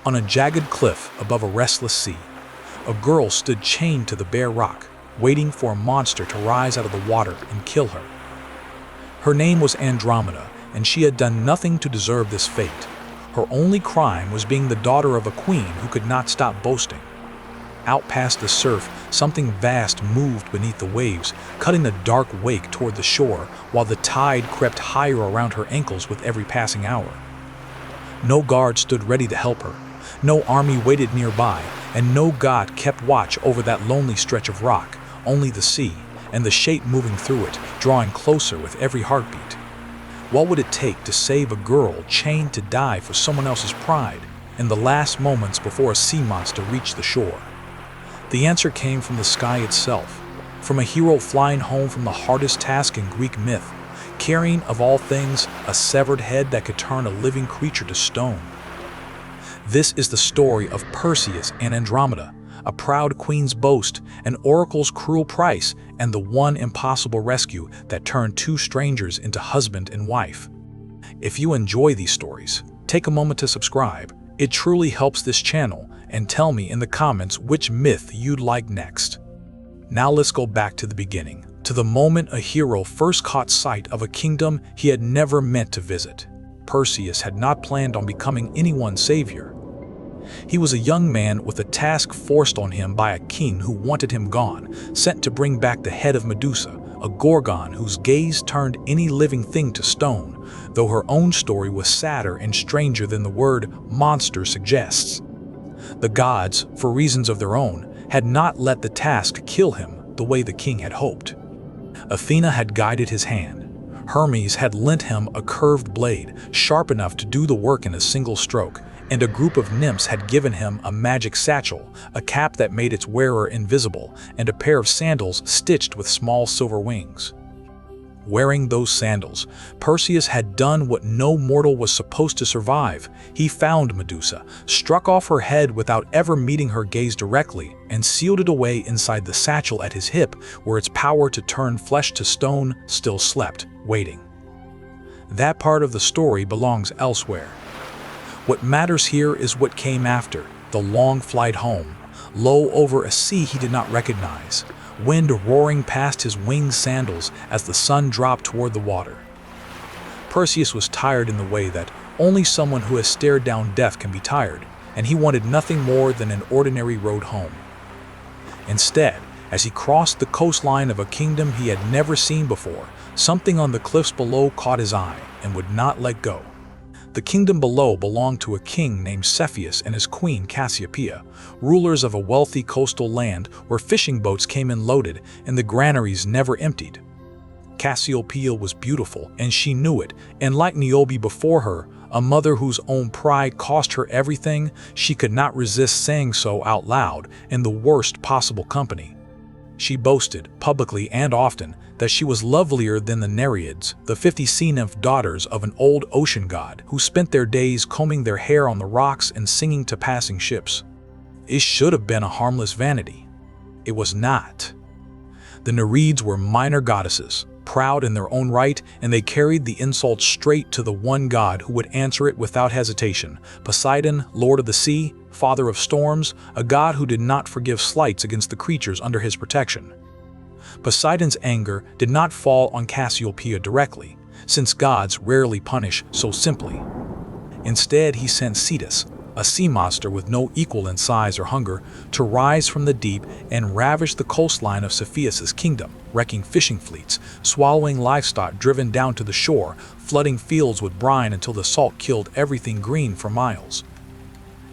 On a jagged cliff above a restless sea, a girl stood chained to the bare rock, waiting for a monster to rise out of the water and kill her. Her name was Andromeda, and she had done nothing to deserve this fate. Her only crime was being the daughter of a queen who could not stop boasting. Out past the surf, something vast moved beneath the waves, cutting a dark wake toward the shore, while the tide crept higher around her ankles with every passing hour. No guard stood ready to help her. No army waited nearby, and no god kept watch over that lonely stretch of rock, only the sea, and the shape moving through it, drawing closer with every heartbeat. What would it take to save a girl chained to die for someone else's pride, in the last moments before a sea monster reached the shore? The answer came from the sky itself, from a hero flying home from the hardest task in Greek myth, carrying, of all things, a severed head that could turn a living creature to stone. This is the story of Perseus and Andromeda, a proud queen's boast, an oracle's cruel price, and the one impossible rescue that turned two strangers into husband and wife. If you enjoy these stories, take a moment to subscribe. It truly helps this channel, and tell me in the comments which myth you'd like next. Now let's go back to the beginning, to the moment a hero first caught sight of a kingdom he had never meant to visit. Perseus had not planned on becoming anyone's savior. He was a young man with a task forced on him by a king who wanted him gone, sent to bring back the head of Medusa, a gorgon whose gaze turned any living thing to stone, though her own story was sadder and stranger than the word monster suggests. The gods, for reasons of their own, had not let the task kill him the way the king had hoped. Athena had guided his hand. Hermes had lent him a curved blade, sharp enough to do the work in a single stroke, and a group of nymphs had given him a magic satchel, a cap that made its wearer invisible, and a pair of sandals stitched with small silver wings. Wearing those sandals, Perseus had done what no mortal was supposed to survive. He found Medusa, struck off her head without ever meeting her gaze directly, and sealed it away inside the satchel at his hip, where its power to turn flesh to stone still slept, waiting. That part of the story belongs elsewhere. What matters here is what came after, the long flight home, low over a sea he did not recognize, wind roaring past his winged sandals as the sun dropped toward the water. Perseus was tired in the way that only someone who has stared down death can be tired, and he wanted nothing more than an ordinary road home. Instead, as he crossed the coastline of a kingdom he had never seen before, something on the cliffs below caught his eye and would not let go. The kingdom below belonged to a king named Cetus and his queen Cassiopeia, rulers of a wealthy coastal land where fishing boats came in loaded and the granaries never emptied. Cassiopeia was beautiful, and she knew it, and like Niobe before her, a mother whose own pride cost her everything, she could not resist saying so out loud in the worst possible company. She boasted, publicly and often, that she was lovelier than the Nereids, the 50 sea nymph daughters of an old ocean god who spent their days combing their hair on the rocks and singing to passing ships. It should have been a harmless vanity. It was not. The Nereids were minor goddesses, proud in their own right, and they carried the insult straight to the one god who would answer it without hesitation: Poseidon, lord of the sea, father of storms, a god who did not forgive slights against the creatures under his protection. Poseidon's anger did not fall on Cassiopeia directly, since gods rarely punish so simply. Instead, he sent Cetus, a sea monster with no equal in size or hunger, to rise from the deep and ravish the coastline of Cepheus's kingdom, wrecking fishing fleets, swallowing livestock driven down to the shore, flooding fields with brine until the salt killed everything green for miles.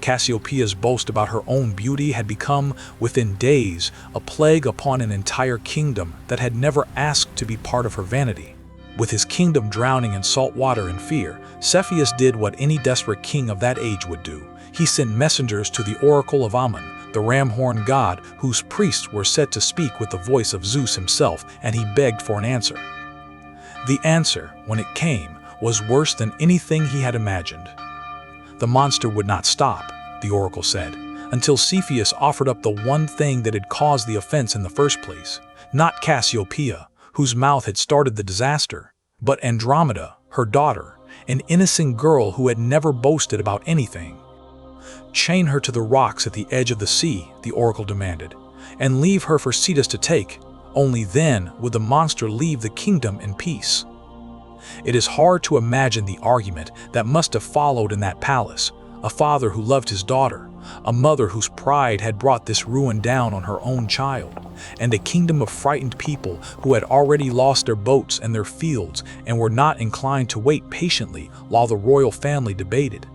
Cassiopeia's boast about her own beauty had become, within days, a plague upon an entire kingdom that had never asked to be part of her vanity. With his kingdom drowning in salt water and fear, Cepheus did what any desperate king of that age would do. He sent messengers to the oracle of Ammon, the ram-horned god whose priests were said to speak with the voice of Zeus himself, and he begged for an answer. The answer, when it came, was worse than anything he had imagined. The monster would not stop, the oracle said, until Cepheus offered up the one thing that had caused the offense in the first place. Not Cassiopeia, whose mouth had started the disaster, but Andromeda, her daughter, an innocent girl who had never boasted about anything. "Chain her to the rocks at the edge of the sea," the oracle demanded, "and leave her for Cetus to take. Only then would the monster leave the kingdom in peace." It is hard to imagine the argument that must have followed in that palace. A father who loved his daughter, a mother whose pride had brought this ruin down on her own child, and a kingdom of frightened people who had already lost their boats and their fields and were not inclined to wait patiently while the royal family debated.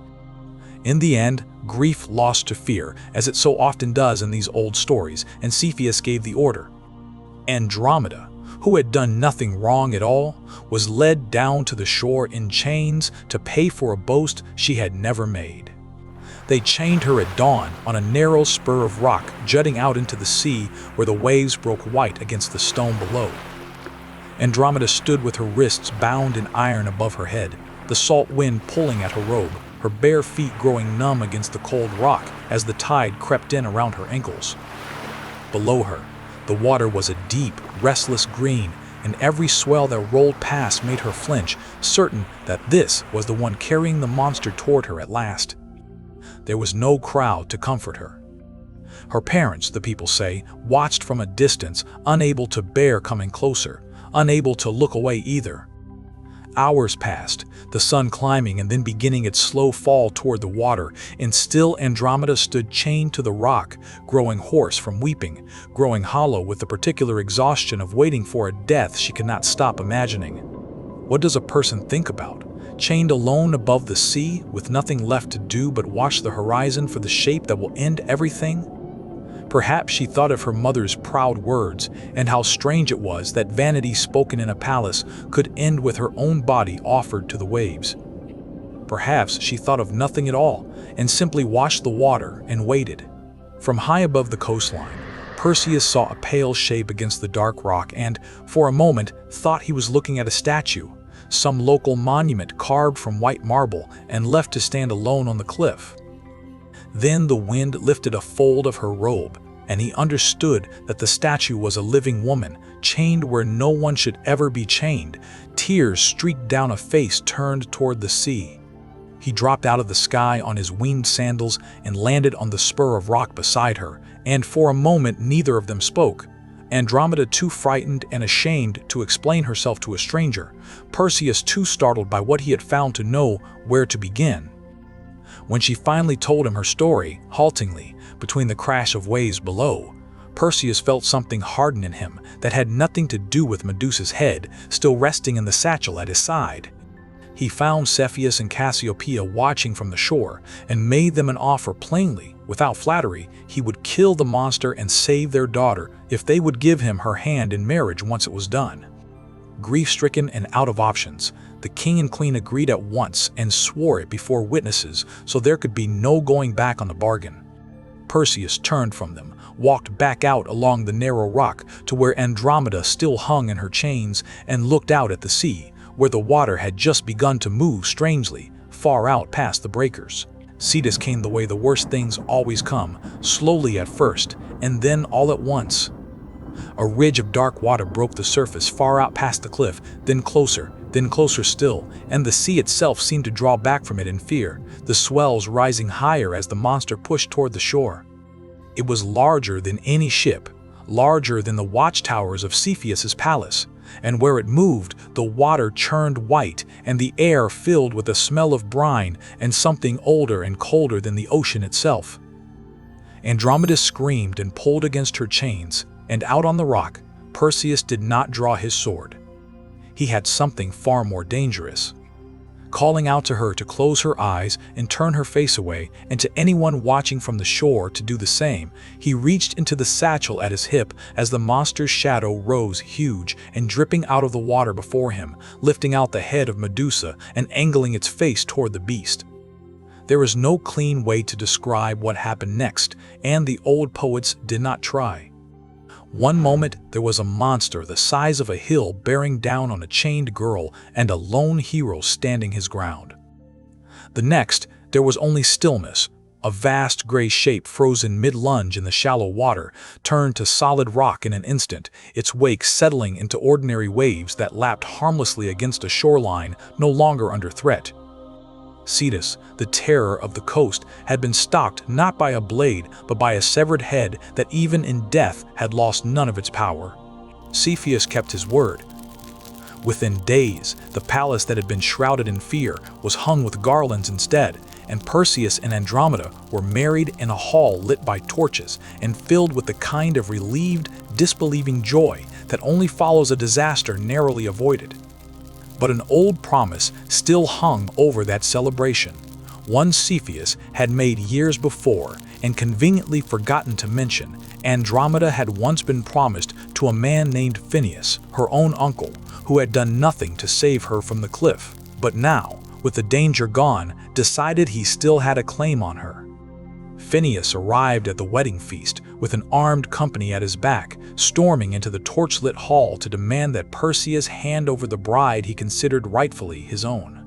In the end, grief lost to fear, as it so often does in these old stories, and Cepheus gave the order. Andromeda, who had done nothing wrong at all, was led down to the shore in chains to pay for a boast she had never made. They chained her at dawn on a narrow spur of rock jutting out into the sea where the waves broke white against the stone below. Andromeda stood with her wrists bound in iron above her head, the salt wind pulling at her robe, her bare feet growing numb against the cold rock as the tide crept in around her ankles. Below her, the water was a deep, restless green, and every swell that rolled past made her flinch, certain that this was the one carrying the monster toward her at last. There was no crowd to comfort her. Her parents, the people say, watched from a distance, unable to bear coming closer, unable to look away either. Hours passed, the sun climbing and then beginning its slow fall toward the water, and still Andromeda stood chained to the rock, growing hoarse from weeping, growing hollow with the particular exhaustion of waiting for a death she could not stop imagining. What does a person think about? Chained alone above the sea, with nothing left to do but watch the horizon for the shape that will end everything? Perhaps she thought of her mother's proud words, and how strange it was that vanity spoken in a palace could end with her own body offered to the waves. Perhaps she thought of nothing at all, and simply watched the water and waited. From high above the coastline, Perseus saw a pale shape against the dark rock and, for a moment, thought he was looking at a statue, some local monument carved from white marble and left to stand alone on the cliff. Then the wind lifted a fold of her robe, and he understood that the statue was a living woman, chained where no one should ever be chained. Tears streaked down a face turned toward the sea. He dropped out of the sky on his winged sandals and landed on the spur of rock beside her, and for a moment neither of them spoke. Andromeda too frightened and ashamed to explain herself to a stranger, Perseus too startled by what he had found to know where to begin. When she finally told him her story, haltingly, between the crash of waves below, Perseus felt something harden in him that had nothing to do with Medusa's head still resting in the satchel at his side. He found Cetus and Cassiopeia watching from the shore and made them an offer plainly, without flattery. He would kill the monster and save their daughter if they would give him her hand in marriage once it was done. Grief-stricken and out of options, the king and queen agreed at once and swore it before witnesses, so there could be no going back on the bargain. Perseus turned from them, walked back out along the narrow rock to where Andromeda still hung in her chains, and looked out at the sea, where the water had just begun to move strangely, far out past the breakers. Cetus came the way the worst things always come, slowly at first, and then all at once. A ridge of dark water broke the surface far out past the cliff, then closer still, and the sea itself seemed to draw back from it in fear, the swells rising higher as the monster pushed toward the shore. It was larger than any ship, larger than the watchtowers of Cepheus's palace, and where it moved, the water churned white and the air filled with a smell of brine and something older and colder than the ocean itself. Andromeda screamed and pulled against her chains, and out on the rock, Perseus did not draw his sword. He had something far more dangerous. Calling out to her to close her eyes and turn her face away, and to anyone watching from the shore to do the same, he reached into the satchel at his hip as the monster's shadow rose huge and dripping out of the water before him, lifting out the head of Medusa and angling its face toward the beast. There is no clean way to describe what happened next, and the old poets did not try. One moment there was a monster the size of a hill bearing down on a chained girl and a lone hero standing his ground. The next there was only stillness. A vast gray shape frozen mid-lunge in the shallow water turned to solid rock in an instant, its wake settling into ordinary waves that lapped harmlessly against a shoreline no longer under threat. Cetus, the terror of the coast, had been stalked not by a blade but by a severed head that even in death had lost none of its power. Cepheus kept his word. Within days, the palace that had been shrouded in fear was hung with garlands instead, and Perseus and Andromeda were married in a hall lit by torches and filled with the kind of relieved, disbelieving joy that only follows a disaster narrowly avoided. But an old promise still hung over that celebration, one Cepheus had made years before and conveniently forgotten to mention. Andromeda had once been promised to a man named Phineus, her own uncle, who had done nothing to save her from the cliff, but now, with the danger gone, decided he still had a claim on her. Phineus arrived at the wedding feast with an armed company at his back, storming into the torchlit hall to demand that Perseus hand over the bride he considered rightfully his own.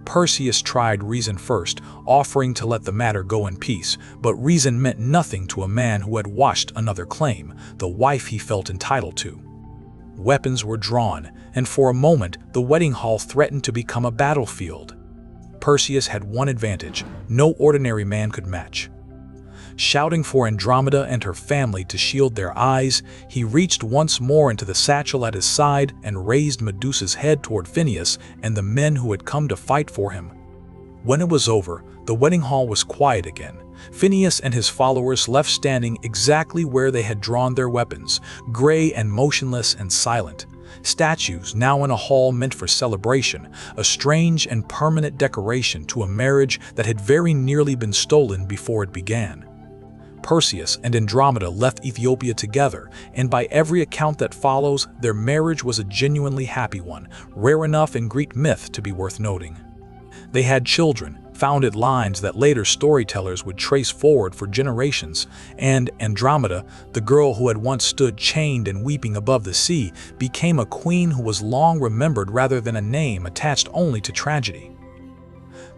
Perseus tried reason first, offering to let the matter go in peace, but reason meant nothing to a man who had watched another claim the wife he felt entitled to. Weapons were drawn, and for a moment the wedding hall threatened to become a battlefield. Perseus had one advantage no ordinary man could match. Shouting for Andromeda and her family to shield their eyes, he reached once more into the satchel at his side and raised Medusa's head toward Phineus and the men who had come to fight for him. When it was over, the wedding hall was quiet again. Phineus and his followers left standing exactly where they had drawn their weapons, gray and motionless and silent. Statues now in a hall meant for celebration, a strange and permanent decoration to a marriage that had very nearly been stolen before it began. Perseus and Andromeda left Ethiopia together, and by every account that follows, their marriage was a genuinely happy one, rare enough in Greek myth to be worth noting. They had children, founded lines that later storytellers would trace forward for generations, and Andromeda, the girl who had once stood chained and weeping above the sea, became a queen who was long remembered rather than a name attached only to tragedy.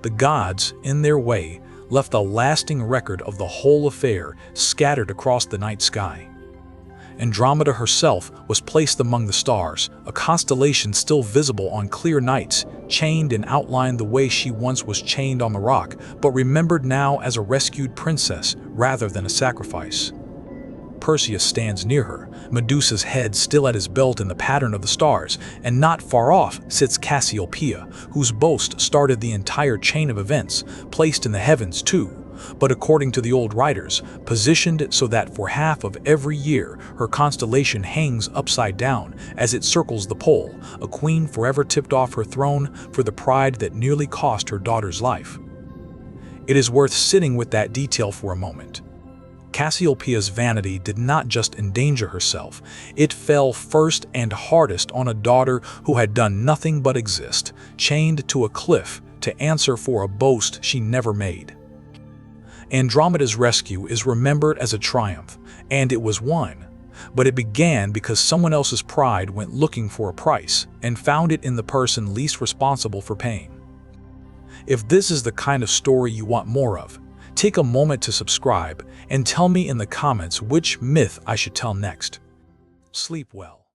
The gods, in their way, left a lasting record of the whole affair scattered across the night sky. Andromeda herself was placed among the stars, a constellation still visible on clear nights, chained and outlined the way she once was chained on the rock, but remembered now as a rescued princess rather than a sacrifice. Perseus stands near her, Medusa's head still at his belt in the pattern of the stars, and not far off sits Cassiopeia, whose boast started the entire chain of events, placed in the heavens too, but according to the old writers, positioned so that for half of every year her constellation hangs upside down as it circles the pole, a queen forever tipped off her throne for the pride that nearly cost her daughter's life. It is worth sitting with that detail for a moment. Cassiopeia's vanity did not just endanger herself, it fell first and hardest on a daughter who had done nothing but exist, chained to a cliff to answer for a boast she never made. Andromeda's rescue is remembered as a triumph, and it was won, but it began because someone else's pride went looking for a price and found it in the person least responsible for paying. If this is the kind of story you want more of, take a moment to subscribe and tell me in the comments which myth I should tell next. Sleep well.